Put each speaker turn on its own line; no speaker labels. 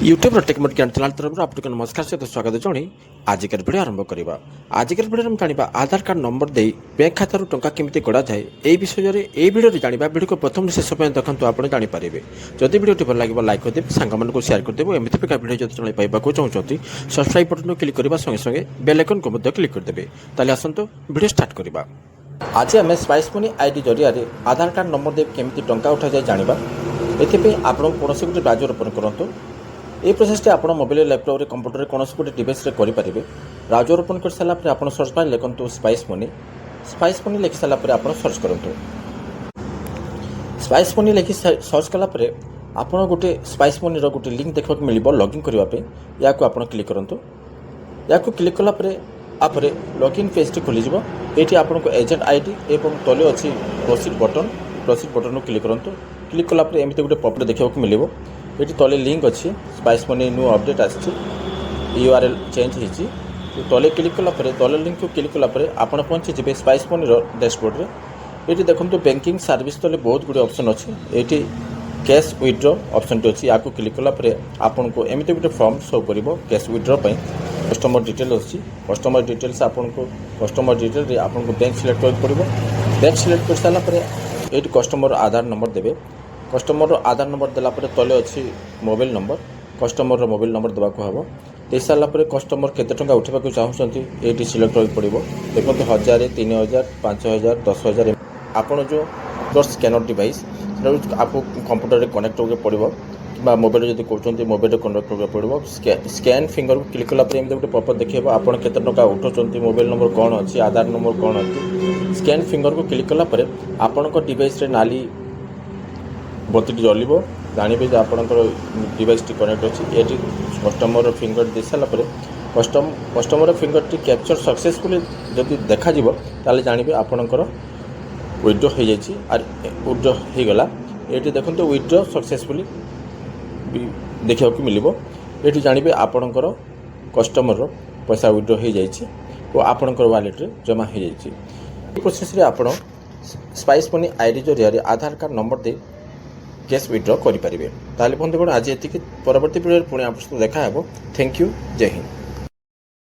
YouTube technique ज्ञान channel तरफ आपको नमस्कार सहित स्वागत जनाई आजिकार भिडियो आरंभ करवा। आजिकार भिडियो जाना आधार कार्ड नंबर दे बैंक खातार टंका केमी गड़ा जाए यह विषय में यह भिडियो जाना भिडियो को प्रथम शेष पर्यंत देखते आप जानीपारे। जदि भिडियो भल लगे लाइक करदे सांग को शेयर करदे एमती प्रकार भिडियो जो जन पाइबा चाहते सब्सक्राइब बटन क्लिक करने संगे संगे बेल आइकन को क्लिक करदे। ताले आसतु भिडियो स्टार्ट करवा। आज आम स्पाइस मनी आईडी जरिया आधार कार्ड नंबर दे केमी टंका उठा जाए जाना एथि आपण कौन गोटे ब्राउजर ओपन करूँ। ये प्रोसेस आप मोबाइल लैपटॉप कंप्यूटर कौन गोटे डिवाइस करेंगे। ब्राउजर ओपन कर सारापर आप सर्च बार लिखु स्पाइस मनी लिखि सारापर आप सर्च करूँ। स्पाइस मनी लिखि सर्च कलापर आप गोटे स्पाइस मनी गोटे लिंक देखा मिल लॉगिन करने या क्लिक करूँ। या क्लिक कलापर आप लॉगिन पेज टी खोल ये आपको एजेंट आईडी एवं तले अच्छी प्रोसीड बटन क्लिक करूँ। क्लिक कलापर एमती गोटे पॉपअप देखा मिल ये तले लिंक अच्छी स्पाइस मनी न्यू अपडेट आसी URL चेंज होती तले क्लिक कलापर तले लिंक को क्लिक कलापर आप पहुँची स्पाइस मनी डैशबोर्ड रे। ये देखो बैंकिंग सर्विस तले बहुत गुड ऑप्शन अच्छी ये कैश विथड्रॉ ऑप्शन अच्छी या क्लिक कलापर आपन को एमती गोटे फॉर्म शो कर कैश विथड्रॉ कस्टमर डिटेल अच्छी कस्टमर डिटेल्स आपको कस्टमर डिटेल आपको बैंक सिलेक्ट कर पड़ो। बैंक सिलेक्ट कर सारापर ये कस्टमर आधार नंबर देवे। कस्टमर आधार नंबर देलापर तले अच्छी mobile number customer mobile number देवाक हम दे सारापर कस्टमर केते टंका उठाइबा चाहूँगी ये सिलेक्ट कर पड़ो। देखो 1000 3000 5000 10000 आपड़ जो स्कैनर डिवाइस आपको कंप्यूटर कनेक्ट होकर पड़ो कि मोबाइल जब कहते मोबाइल कनेक्ट होकर पड़ो। स्कैन फिंगर को क्लिक कलापर एमती गोटे पॉपअप देखिए आप केते टंका उठाउछंती मोबाइल नंबर कौन अच्छी आधार नंबर कौन अच्छी। स्कैन फिंगर को क्लिक कलापर आपण डिवाइस नाली बत्ती जलिब जानवे जो आपंकर डिवाइस टी कनेक्ट अच्छी। ये कस्टमर फिंगर दे सारापर कस्टमर फिंगर टी कैप्चर सक्सेसफुली जब देखा ताले जानवे आपंकर विथड्रॉ हो जाए और विथड्रॉ हो गला। ये देखते विथड्रॉ सक्सेसफुली देखा मिल ये जानवे आपंकर कस्टमर पैसा विथड्रॉ हो जाए और आपंकर वालेट रे जमा हो जाए। प्रोसेस रे आप स्पाइस मनी आईडी जरिया आधार कार्ड नंबर दे कैश विथड्रॉ करेंगे। ताले बंधुगण आज ये परवर्ती वीडियो पुणी आप देखा। Thank you. जय हिंद।